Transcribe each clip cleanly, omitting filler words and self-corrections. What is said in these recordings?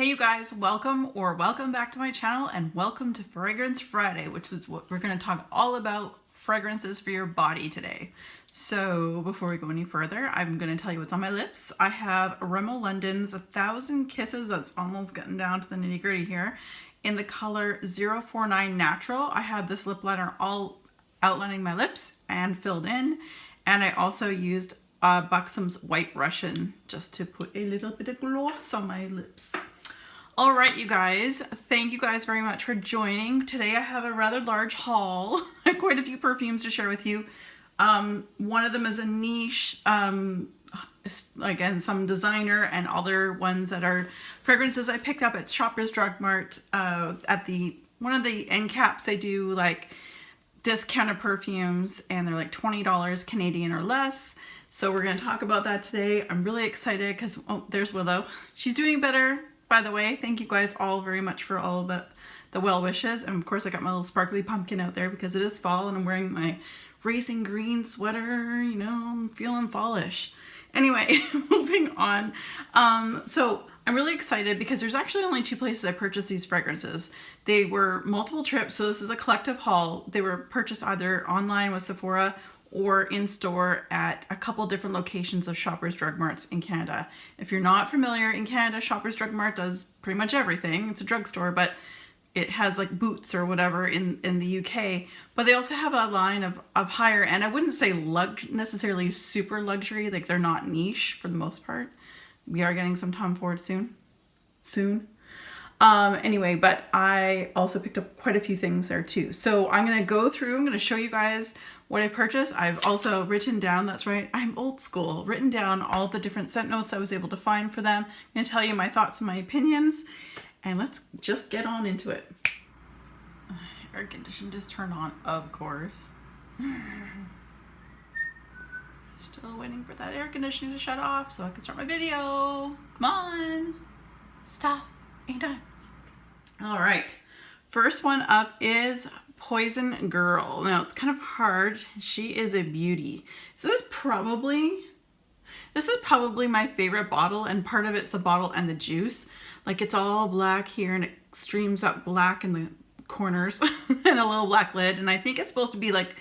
Hey you guys, welcome back to my channel and welcome to Fragrance Friday, which is what we're going to talk all about fragrances for your body today. So before we go any further, I'm going to tell you what's on my lips. I have Rimmel London's 1,000 Kisses, that's almost getting down to the nitty gritty here, in the color 049 Natural. I have this lip liner all outlining my lips and filled in, and I also used Buxom's White Russian just to put a little bit of gloss on my lips. All right, you guys, thank you guys very much for joining. Today I have a rather large haul. I have quite a few perfumes to share with you. One of them is a niche, again, some designer, and other ones that are fragrances I picked up at Shoppers Drug Mart at one of the end caps. They do like discounted perfumes and they're like $20 Canadian or less. So we're going to talk about that today. I'm really excited because, oh, there's Willow. She's doing better. By the way, thank you guys all very much for all the well wishes. And of course I got my little sparkly pumpkin out there because it is fall and I'm wearing my racing green sweater, you know, I'm feeling fallish. Anyway, moving on. So I'm really excited because there's actually only two places I purchased these fragrances. They were multiple trips, so this is a collective haul. They were purchased either online with Sephora or in store at a couple different locations of Shoppers Drug Marts in Canada. If you're not familiar, in Canada, Shoppers Drug Mart does pretty much everything. It's a drugstore, but it has like Boots or whatever in the UK. But they also have a line of higher end. I wouldn't say necessarily super luxury, like they're not niche for the most part. We are getting some Tom Ford soon. Anyway, but I also picked up quite a few things there too. So I'm going to show you guys what I purchased. I've also written down, that's right, I'm old school, written down all the different scent notes I was able to find for them. I'm going to tell you my thoughts and my opinions, and let's just get on into it. Air conditioning just turned on, of course. Still waiting for that air conditioning to shut off so I can start my video. Come on. Stop. Ain't time. All right. First one up is Poison Girl. Now it's kind of hard. She is a beauty. So this is probably my favorite bottle, and part of it's the bottle and the juice. Like it's all black here and it streams up black in the corners and a little black lid. And I think it's supposed to be like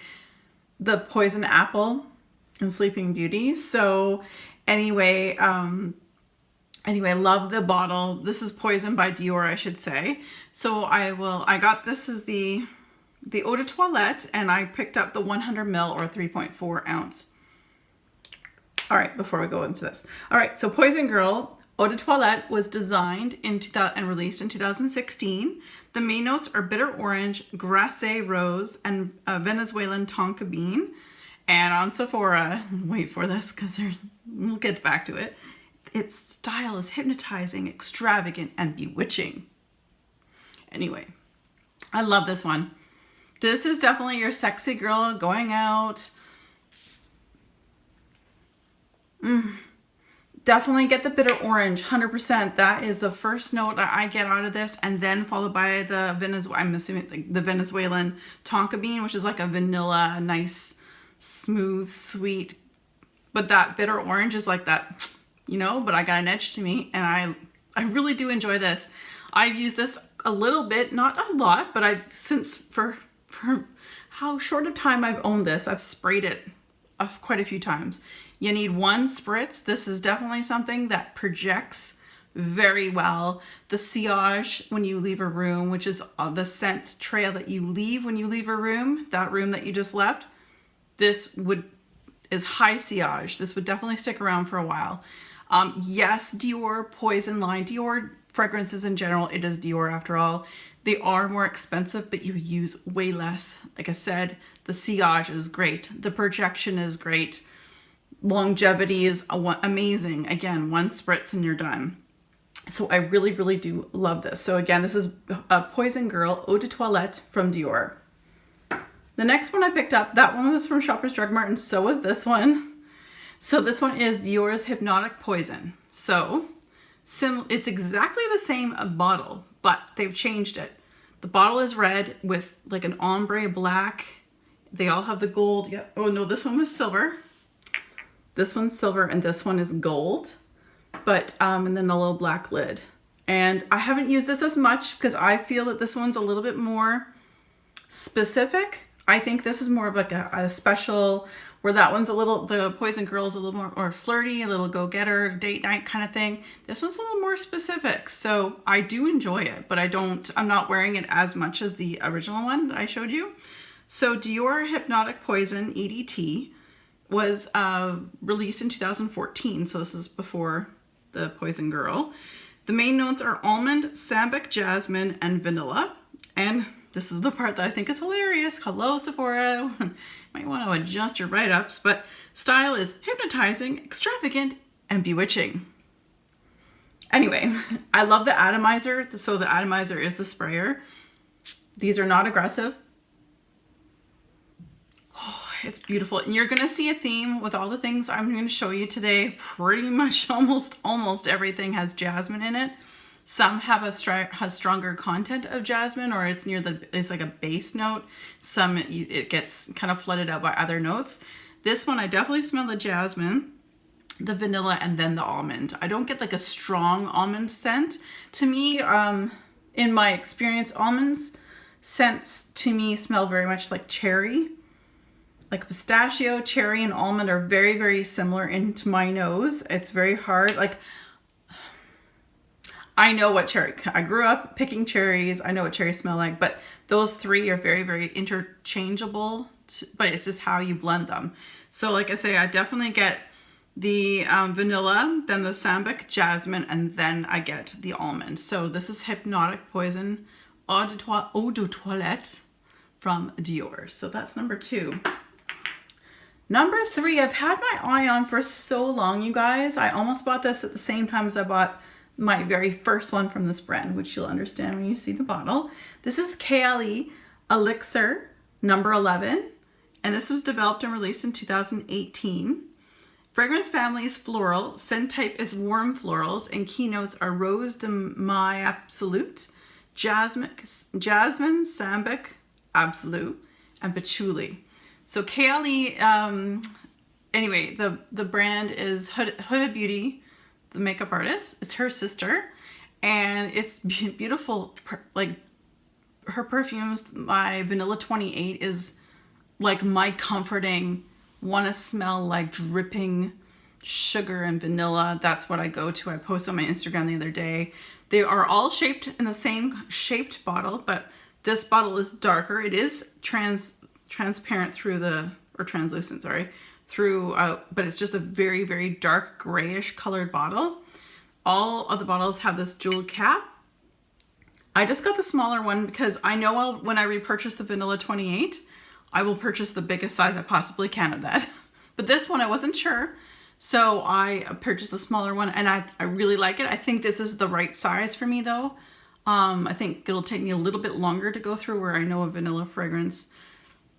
the poison apple and Sleeping Beauty. So anyway, love the bottle. This is Poison by Dior, I should say. So I got this as the eau de toilette, and I picked up the 100 ml or 3.4 ounce. All right, before we go into this. All right, so Poison Girl eau de toilette was designed in and released in 2016. The main notes are bitter orange, grasse rose, and Venezuelan tonka bean. And on Sephora, wait for this because we'll get back to it. Its style is hypnotizing, extravagant, and bewitching. Anyway, I love this one. This is definitely your sexy girl going out. Definitely get the bitter orange, 100%. That is the first note that I get out of this, and then followed by the I'm assuming the Venezuelan tonka bean, which is like a vanilla, nice, smooth, sweet. But that bitter orange is like that, you know, but I got an edge to me, and I really do enjoy this. I've used this a little bit, not a lot, but for how short a time I've owned this, I've sprayed it quite a few times. You need one spritz. This is definitely something that projects very well. The sillage when you leave a room, which is the scent trail that you leave when you leave a room, that room that you just left, this is high sillage. This would definitely stick around for a while. Yes, Dior Poison line, Dior fragrances in general, it is Dior after all. They are more expensive, but you use way less. Like I said, the sillage is great. The projection is great. Longevity is amazing. Again, one spritz and you're done. So I really, really do love this. So again, this is a Poison Girl eau de toilette from Dior. The next one I picked up, that one was from Shoppers Drug Mart, and so was this one. So this one is Dior's Hypnotic Poison. So it's exactly the same bottle, but they've changed it. The bottle is red with like an ombre black. They all have the gold. Yeah. Oh no, this one was silver. This one's silver and this one is gold. But and then a little black lid. And I haven't used this as much because I feel that this one's a little bit more specific. I think this is more of like a special, where that one's a little, the Poison Girl is a little more flirty, a little go-getter, date night kind of thing. This one's a little more specific. So I do enjoy it, but I'm not wearing it as much as the original one that I showed you. So Dior Hypnotic Poison EDT was released in 2014. So this is before the Poison Girl. The main notes are almond, sambic, jasmine, and vanilla. And this is the part that I think is hilarious. Hello, Sephora. Might want to adjust your write-ups, but style is hypnotizing, extravagant, and bewitching. Anyway, I love the atomizer. So the atomizer is the sprayer. These are not aggressive. Oh, it's beautiful. And you're going to see a theme with all the things I'm going to show you today. Pretty much almost everything has jasmine in it. Some have has stronger content of jasmine, or it's like a base note. Some it gets kind of flooded out by other notes. This one I definitely smell the jasmine, the vanilla, and then the almond. I don't get like a strong almond scent. To me, in my experience, almonds scents to me smell very much like cherry. Like pistachio, cherry, and almond are very, very similar into my nose. It's very hard. Like, I know what cherry, I grew up picking cherries. I know what cherries smell like, but those three are very, very interchangeable, but it's just how you blend them. So like I say, I definitely get the vanilla, then the sambic, jasmine, and then I get the almond. So this is Hypnotic Poison Eau de Toilette from Dior. So that's number 2. Number 3, I've had my eye on for so long, you guys. I almost bought this at the same time as I bought my very first one from this brand, which you'll understand when you see the bottle. This is KLE Elixir number 11, and this was developed and released in 2018. Fragrance family is floral, scent type is warm florals, and keynotes are Rose de Mai Absolute, Jasmine, Sambic Absolute, and Patchouli. So KLE, anyway, the brand is Huda Beauty, the makeup artist. It's her sister, and it's beautiful. Like her perfumes, my Vanilla 28 is like my comforting, want to smell like dripping sugar and vanilla. That's what I go to. I posted on my Instagram the other day. They are all shaped in the same shaped bottle, but this bottle is darker. It is transparent through or translucent, sorry, but it's just a very, very dark grayish colored bottle. All of the bottles have this jeweled cap. I just got the smaller one because I know when I repurchase the Vanilla 28, I will purchase the biggest size I possibly can of that. But this one I wasn't sure, so I purchased the smaller one, and I really like it. I think this is the right size for me though. I think it'll take me a little bit longer to go through, where I know a vanilla fragrance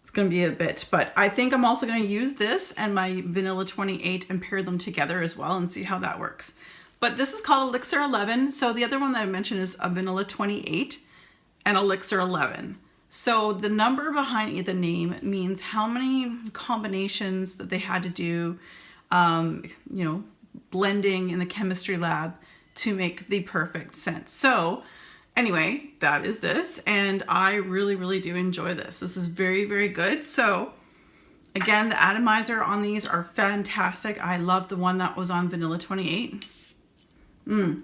it's going to be a bit, but I think I'm also going to use this and my Vanilla 28 and pair them together as well and see how that works. But this is called Elixir 11. So the other one that I mentioned is a Vanilla 28 and Elixir 11. So the number behind the name means how many combinations that they had to do, you know, blending in the chemistry lab to make the perfect scent. So anyway, that is this, and I really, really do enjoy this. This is very, very good. So again, the atomizer on these are fantastic. I love the one that was on Vanilla 28. Oh,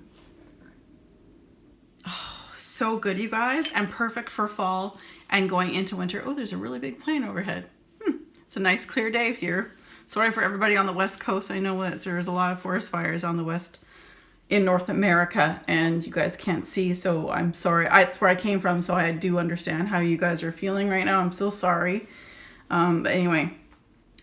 so good, you guys, and perfect for fall and going into winter. Oh, there's a really big plane overhead. It's a nice clear day here. Sorry for everybody on the West Coast. I know that there's a lot of forest fires on the West in North America, and you guys can't see, so I'm sorry. It's where I came from, so I do understand how you guys are feeling right now. I'm so sorry. But anyway,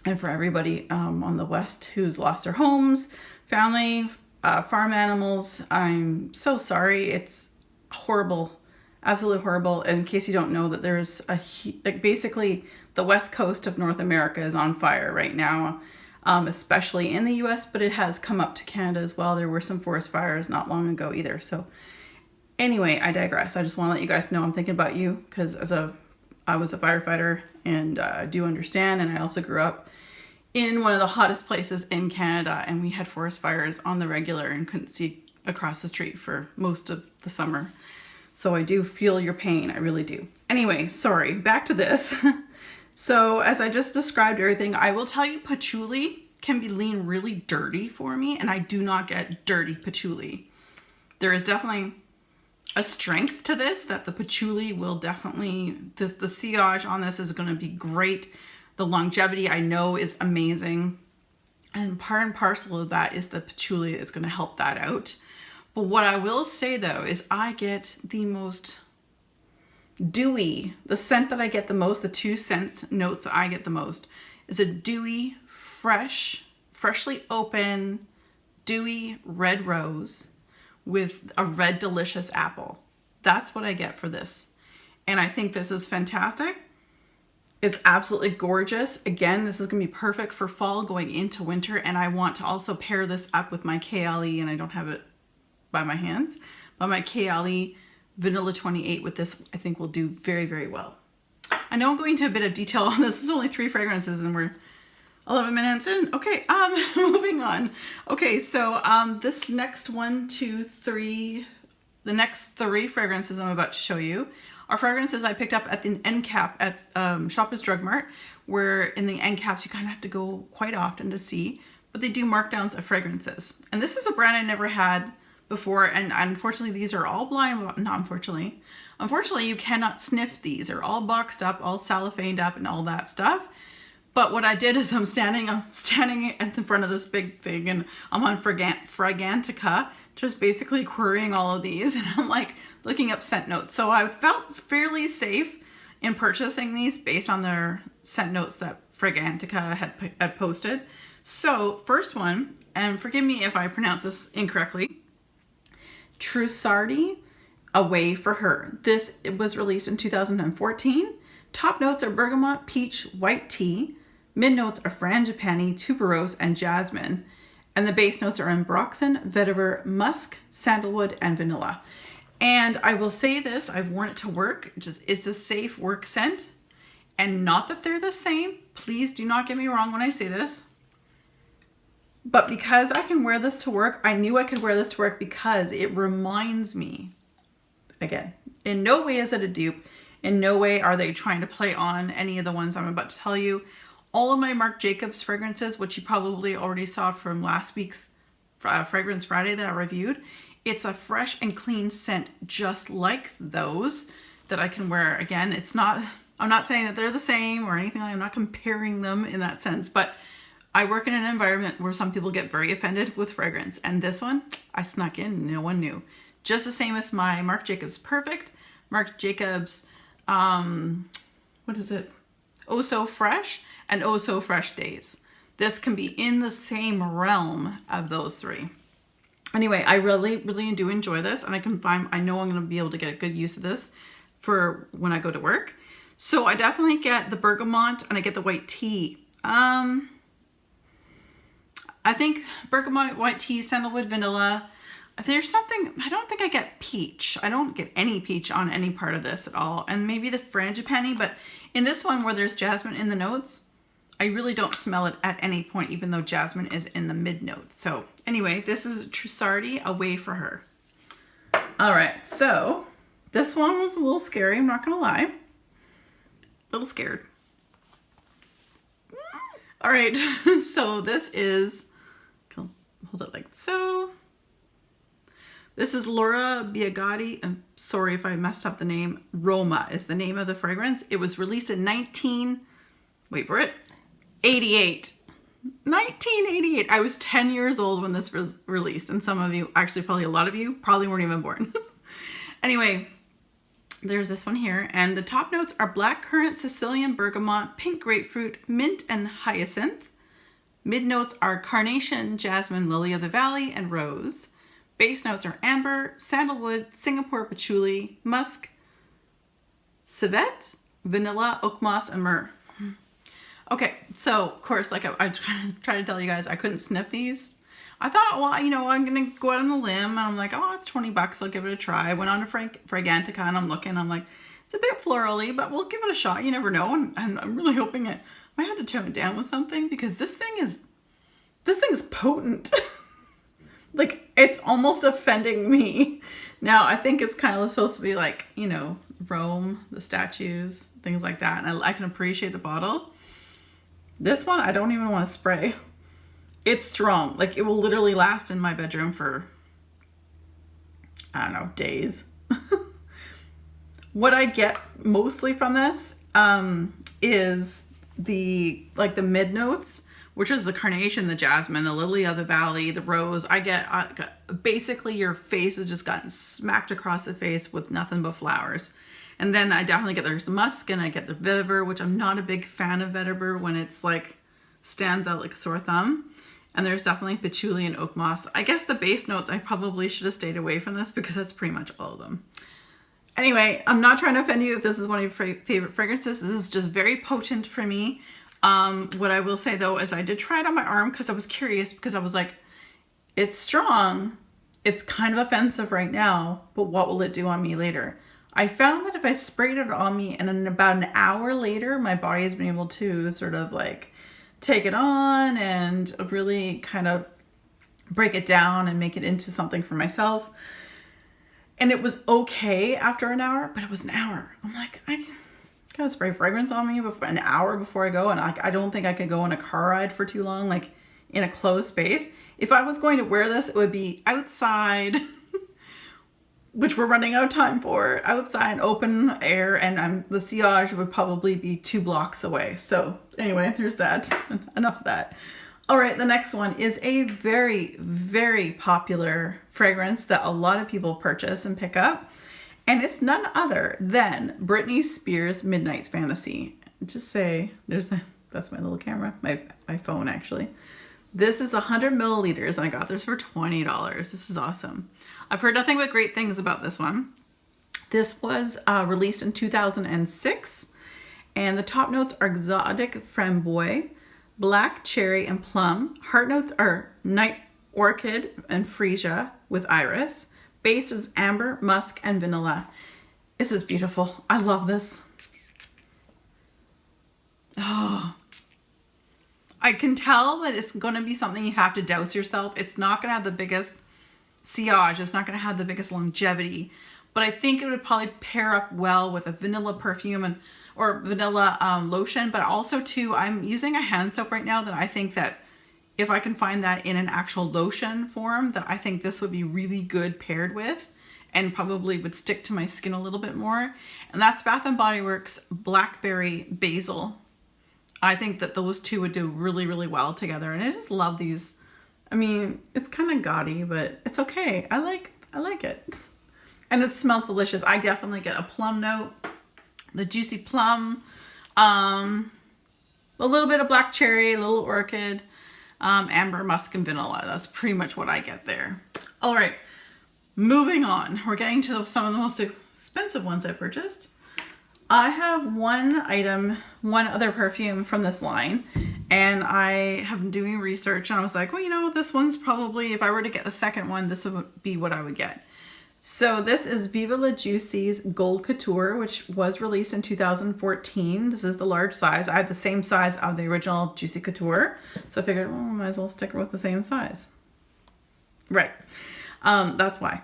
and for everybody on the West who's lost their homes, family, farm animals, I'm so sorry. It's horrible, absolutely horrible. And in case you don't know, that there's like basically the West Coast of North America is on fire right now. Especially in the US, but it has come up to Canada as well. There were some forest fires not long ago either. So anyway, I digress. I just want to let you guys know I'm thinking about you, because I was a firefighter, and I do understand. And I also grew up in one of the hottest places in Canada, and we had forest fires on the regular and couldn't see across the street for most of the summer. So I do feel your pain, I really do. Anyway, sorry, back to this. So as I just described everything, I will tell you patchouli can be lean really dirty for me, and I do not get dirty patchouli. There is definitely a strength to this that the patchouli will definitely, the sillage on this is going to be great. The longevity I know is amazing. And part and parcel of that is the patchouli is going to help that out. But what I will say though is I get the most dewy, the scent that I get the most, the 2 scent notes that I get the most is a dewy, freshly open, dewy red rose with a red delicious apple. That's what I get for this. And I think this is fantastic. It's absolutely gorgeous. Again, this is gonna be perfect for fall going into winter, and I want to also pair this up with my KLE, and I don't have it by my hands, but my KLE Vanilla 28 with this I think will do very, very well. I know I'm going into a bit of detail on this. This is only 3 fragrances and we're 11 minutes in. Okay, moving on. Okay, so this next 1, 2, 3, the next 3 fragrances I'm about to show you are fragrances I picked up at the end cap at Shoppers Drug Mart, where in the end caps you kind of have to go quite often to see, but they do markdowns of fragrances. And this is a brand I never had before, and unfortunately these are all blind, not unfortunately. Unfortunately you cannot sniff these. They're all boxed up, all cellophaned up and all that stuff. But what I did is I'm standing at the front of this big thing, and I'm on Fragrantica, just basically querying all of these, and I'm like looking up scent notes. So I felt fairly safe in purchasing these based on their scent notes that Fragrantica had posted. So first one, and forgive me if I pronounce this incorrectly, Trussardi, Away for Her. This was released in 2014. Top notes are bergamot, peach, white tea. Mid notes are frangipani, tuberose, and jasmine. And the base notes are ambroxan, vetiver, musk, sandalwood, and vanilla. And I will say this, I've worn it to work. It's a safe work scent. And not that they're the same. Please do not get me wrong when I say this. But because I can wear this to work, I knew I could wear this to work because it reminds me, again, in no way is it a dupe. In no way are they trying to play on any of the ones I'm about to tell you. All of my Marc Jacobs fragrances, which you probably already saw from last week's Fragrance Friday that I reviewed, it's a fresh and clean scent just like those that I can wear. Again, it's not, I'm not saying that they're the same or anything. I'm not comparing them in that sense, but I work in an environment where some people get very offended with fragrance, and this one, I snuck in, no one knew. Just the same as my Marc Jacobs Perfect, Marc Jacobs, what is it? Oh So Fresh and Oh So Fresh Days. This can be in the same realm of those 3. Anyway, I really do enjoy this, and I know I'm going to be able to get a good use of this for when I go to work. So I definitely get the bergamot and I get the white tea. I think bergamot, white tea, sandalwood, vanilla. There's something, I don't think I get peach. I don't get any peach on any part of this at all. And maybe the frangipani, but in this one where there's jasmine in the notes, I really don't smell it at any point, even though jasmine is in the mid notes. So anyway, this is Trussardi, Away for Her. All right, so this one was a little scary, I'm not gonna lie. A little scared. All right, so this is, hold it like so. This is Laura Biagatti. I'm sorry if I messed up the name. Roma is the name of the fragrance. It was released in 1988. 1988. I was 10 years old when this was released, and some of you, actually probably a lot of you, probably weren't even born. Anyway, there's this one here, and the top notes are blackcurrant, Sicilian bergamot, pink grapefruit, mint, and hyacinth. Mid notes are carnation, jasmine, lily of the valley, and rose. Base notes are amber, sandalwood, Singapore patchouli, musk, civet, vanilla, oak moss, and myrrh. Okay, so of course, like I tried to tell you guys, I couldn't sniff these. I thought, well, you know, I'm gonna go out on a limb, and I'm like, oh, it's 20 bucks, I'll give it a try. I went on to Fragrantica, and I'm looking, I'm like, it's a bit florally, but we'll give it a shot. You never know, and I'm really hoping I might have to tone it down with something, because this thing is potent. Like, it's almost offending me. Now, I think it's kind of supposed to be like, you know, Rome, the statues, things like that. And I can appreciate the bottle. This one, I don't even want to spray. It's strong. Like, it will literally last in my bedroom for, I don't know, days. What I get mostly from this is the mid notes, which is the carnation, the jasmine, the lily of the valley, the rose. I get basically your face has just gotten smacked across the face with nothing but flowers. And then I definitely get, there's the musk, and I get the vetiver, which I'm not a big fan of vetiver when it's like stands out like a sore thumb. And there's definitely patchouli and oak moss. I guess the base notes, I probably should have stayed away from this because that's pretty much all of them. Anyway, I'm not trying to offend you if this is one of your favorite fragrances. This is just very potent for me. What I will say though is I did try it on my arm because I was curious, because I was like, it's strong. It's kind of offensive right now, but what will it do on me later? I found that if I sprayed it on me and then about an hour later, my body has been able to sort of like take it on and really kind of break it down and make it into something for myself. And it was okay after an hour, but it was an hour. I'm like, I gotta spray fragrance on me before, an hour before I go. And I don't think I could go on a car ride for too long, like in a closed space. If I was going to wear this, it would be outside, which we're running out of time for, outside, open air, and the sillage would probably be 2 blocks away. So anyway, there's that. Enough of that. All right, the next one is a very, very popular fragrance that a lot of people purchase and pick up. And it's none other than Britney Spears' Midnight Fantasy. Just say, that's my little camera, my phone actually. This is 100 milliliters and I got this for $20. This is awesome. I've heard nothing but great things about this one. This was released in 2006, and the top notes are exotic framboise, black cherry and plum. Heart notes are night orchid and freesia with iris. Base is amber, musk, and vanilla. This is beautiful. I love this. Oh, I can tell that it's going to be something you have to douse yourself. It's not going to have the biggest sillage. It's not going to have the biggest longevity, but I think it would probably pair up well with a vanilla perfume or vanilla lotion. But also too, I'm using a hand soap right now that I think that if I can find that in an actual lotion form, that I think this would be really good paired with and probably would stick to my skin a little bit more. And that's Bath & Body Works Blackberry Basil. I think that those two would do really, really well together. And I just love these. I mean, it's kind of gaudy, but it's okay. I like it. And it smells delicious. I definitely get a plum note, the juicy plum, a little bit of black cherry, a little orchid, amber, musk, and vanilla. That's pretty much what I get there. All right, moving on. We're getting to some of the most expensive ones I purchased. I have one other perfume from this line, and I have been doing research, and I was like, well, you know, this one's probably, if I were to get the second one, this would be what I would get. So this is Viva La Juicy's Gold Couture, which was released in 2014. This is the large size. I have the same size of the original Juicy Couture, so I figured, well, I might as well stick with the same size. Right. That's why.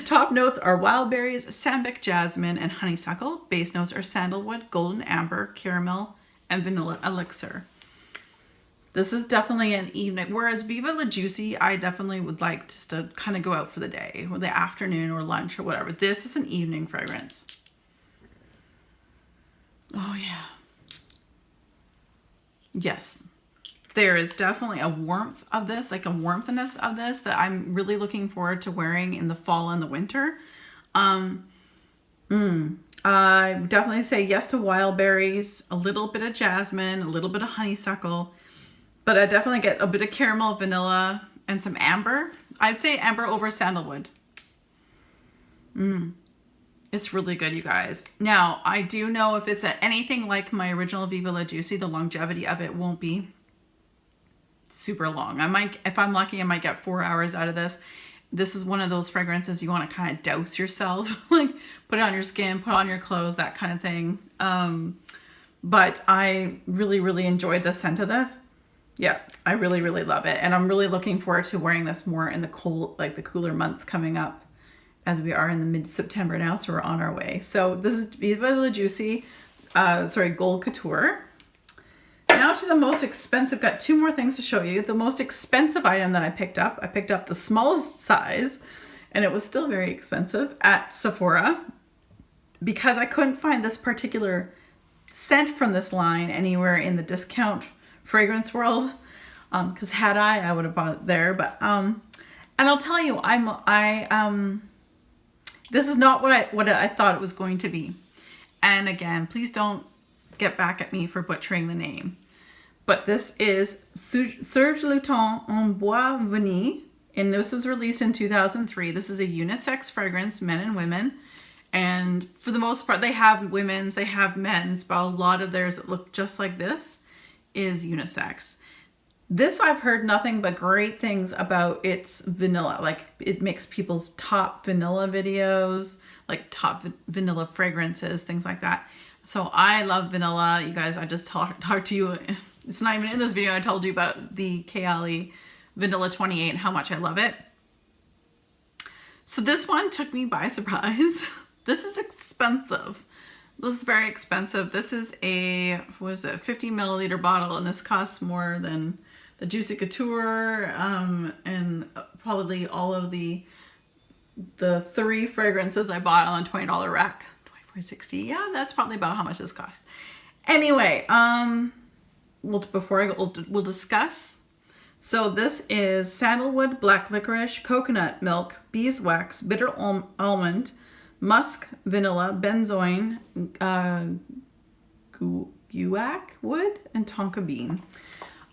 Top notes are wild berries, sambic, jasmine, and honeysuckle. Base notes are sandalwood, golden amber, caramel, and vanilla elixir. This is definitely an evening, whereas Viva La Juicy, I definitely would like just to kind of go out for the day or the afternoon or lunch or whatever. This is an evening fragrance. Oh yeah. Yes. There is definitely a warmth of this, like a warmthiness of this that I'm really looking forward to wearing in the fall and the winter. I definitely say yes to wild berries, a little bit of jasmine, a little bit of honeysuckle, but I definitely get a bit of caramel, vanilla, and some amber. I'd say amber over sandalwood. It's really good, you guys. Now, I do know if it's anything like my original Viva La Juicy, the longevity of it won't be super long. I might, if I'm lucky, I might get 4 hours out of this. This is one of those fragrances you want to kind of douse yourself, like put it on your skin, put on your clothes, that kind of thing. But I really, really enjoyed the scent of this. Yeah, I really, really love it. And I'm really looking forward to wearing this more in the cold, like the cooler months coming up, as we are in the mid-September now, so we're on our way. So this is Viva La Juicy, Gold Couture. Now to the most expensive, got two more things to show you. The most expensive item that I picked up the smallest size, and it was still very expensive at Sephora because I couldn't find this particular scent from this line anywhere in the discount fragrance world. Because had I would have bought it there. But and I'll tell you, this is not what I thought it was going to be. And again, please don't get back at me for butchering the name. But this is Serge Lutton en Bois Vanille, and this was released in 2003. This is a unisex fragrance, men and women. And for the most part, they have women's, they have men's, but a lot of theirs that look just like this is unisex. This I've heard nothing but great things about. Its vanilla, like it makes people's top vanilla videos, like top vanilla fragrances, things like that. So I love vanilla. You guys, I just talked to you. It's not even in this video. I told you about the Kayali Vanilla 28 and how much I love it. So this one took me by surprise. This is expensive. This is very expensive. This is a, 50 milliliter bottle, and this costs more than the Juicy Couture and probably all of the 3 fragrances I bought on a $20 rack. $24.60. Yeah, that's probably about how much this cost. Anyway, we'll discuss. So this is sandalwood, black licorice, coconut milk, beeswax, bitter almond, musk, vanilla, benzoin, guaiac wood, and tonka bean.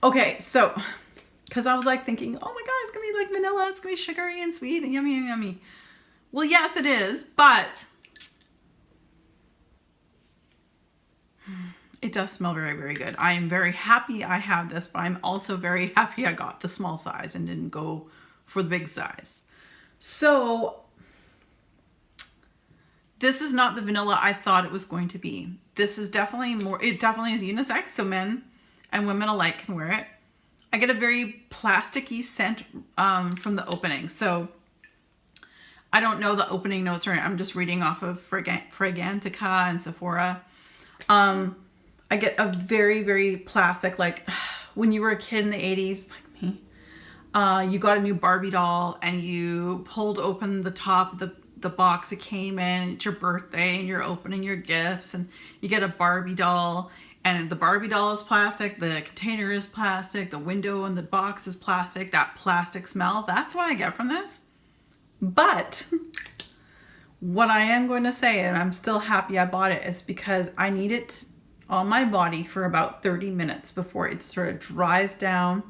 Okay, so, because I was like thinking, oh my god, it's gonna be like vanilla, it's gonna be sugary and sweet and yummy and yummy. Well, yes, it is, but it does smell very, very good. I am very happy I have this, but I'm also very happy I got the small size and didn't go for the big size. So this is not the vanilla I thought it was going to be. This is definitely more, it definitely is unisex, so men and women alike can wear it. I get a very plasticky scent from the opening. So I don't know the opening notes, or I'm just reading off of Fragrantica and Sephora. I get a very, very plastic, like when you were a kid in the 80s, like me, you got a new Barbie doll and you pulled open the top of the box it came in, it's your birthday and you're opening your gifts and you get a Barbie doll, and the Barbie doll is plastic, the container is plastic, the window and the box is plastic, that plastic smell, that's what I get from this. But what I am going to say, and I'm still happy I bought it, is because I need it on my body for about 30 minutes before it sort of dries down,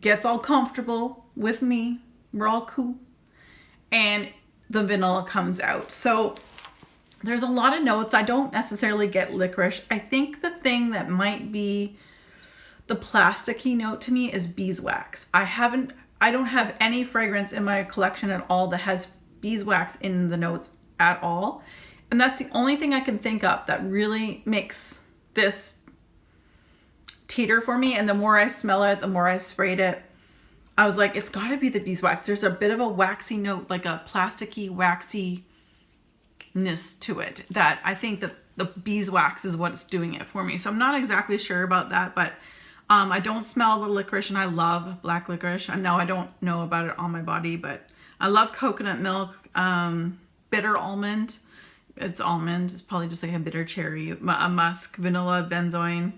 gets all comfortable with me, we're all cool, and the vanilla comes out. So there's a lot of notes. I don't necessarily get licorice. I think the thing that might be the plasticky note to me is beeswax. I don't have any fragrance in my collection at all that has beeswax in the notes at all. And that's the only thing I can think of that really makes this teeter for me. And the more I smell it, the more I sprayed it, I was like, it's gotta be the beeswax. There's a bit of a waxy note, like a plasticky waxiness to it, that I think that the beeswax is what's doing it for me. So I'm not exactly sure about that, but I don't smell the licorice, and I love black licorice. I know I don't know about it on my body, but I love coconut milk, bitter almond. It's almond. It's probably just like a bitter cherry, a musk, vanilla, benzoin.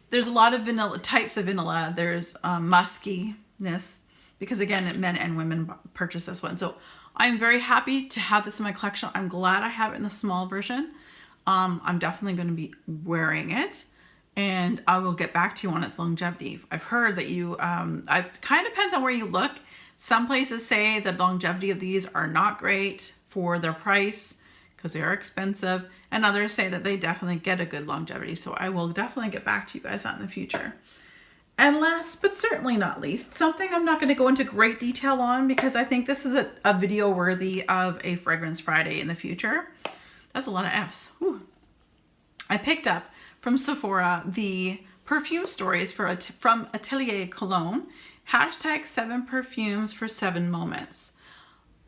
There's a lot of vanilla types of vanilla. There's muskiness, because again, men and women purchase this one. So I'm very happy to have this in my collection. I'm glad I have it in the small version. I'm definitely going to be wearing it, and I will get back to you on its longevity. I've heard that it kind of depends on where you look. Some places say the longevity of these are not great for their price because they are expensive, and others say that they definitely get a good longevity. So I will definitely get back to you guys on in the future. And last but certainly not least, something I'm not going to go into great detail on because I think this is a video worthy of a Fragrance Friday in the future. That's a lot of F's. Whew. I picked up from Sephora the perfume stories from Atelier Cologne, hashtag 7 perfumes for 7 moments.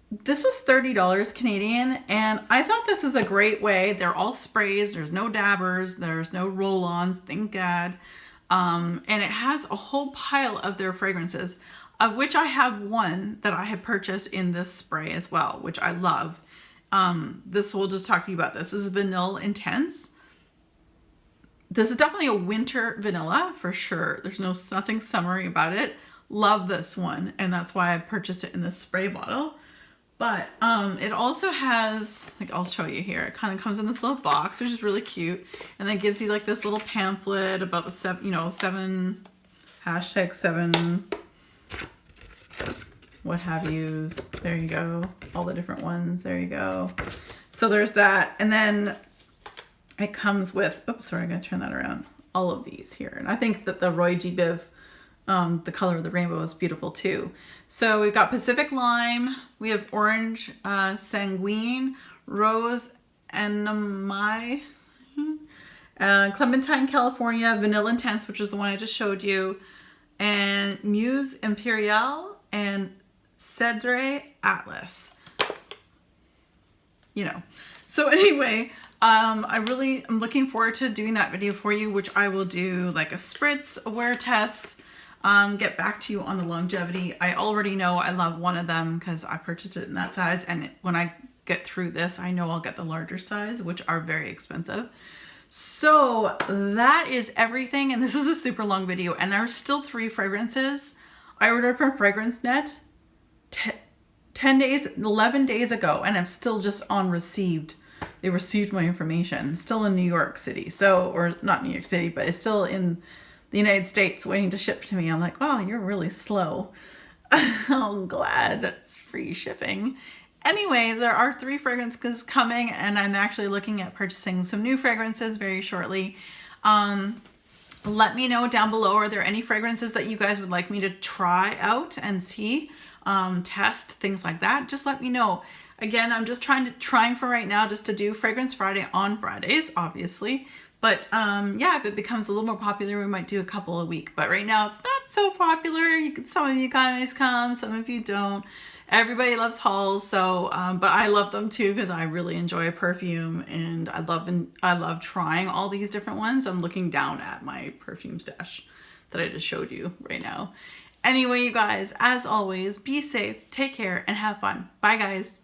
This was $30 Canadian, and I thought this was a great way. They're all sprays, there's no dabbers, there's no roll-ons, thank God. And it has a whole pile of their fragrances, of which I have one that I have purchased in this spray as well, which I love. This, we'll just talk to you about this. This is Vanilla Intense. This is definitely a winter vanilla for sure. There's nothing summery about it. Love this one, and that's why I purchased it in this spray bottle. But it also has, like, I'll show you here. It kind of comes in this little box, which is really cute, and then gives you like this little pamphlet about the seven hashtag 7 what have yous. There you go. All the different ones. There you go. So there's that, and then it comes with, oops, sorry, I'm gonna turn that around. All of these here, and I think that the Roy G. Biv, the color of the rainbow, is beautiful too. So we've got Pacific Lime, we have Orange Sanguine, Rose Enamai, Clementine California, Vanilla Intense, which is the one I just showed you, and Muse Imperial, and Cedre Atlas. You know. So anyway, I'm looking forward to doing that video for you, which I will do like a spritz, a wear test, get back to you on the longevity. I already know I love one of them because I purchased it in that size, and when I get through this, I know I'll get the larger size, which are very expensive. So that is everything, and this is a super long video, and there are still 3 fragrances I ordered from FragranceNet 11 days ago, and I'm still just on received. They received my information, still in New York City. So, or not New York City, but it's still in the United States waiting to ship to me. I'm like, wow, you're really slow. I'm glad that's free shipping. Anyway, there are 3 fragrances coming, and I'm actually looking at purchasing some new fragrances very shortly. Let me know down below, are there any fragrances that you guys would like me to try out and see, test, things like that? Just let me know. Again, I'm just trying for right now just to do Fragrance Friday on Fridays, obviously. But yeah, if it becomes a little more popular, we might do a couple a week. But right now, it's not so popular. Some of you guys come, some of you don't. Everybody loves hauls, so but I love them too because I really enjoy perfume, and I love trying all these different ones. I'm looking down at my perfume stash that I just showed you right now. Anyway, you guys, as always, be safe, take care, and have fun. Bye, guys.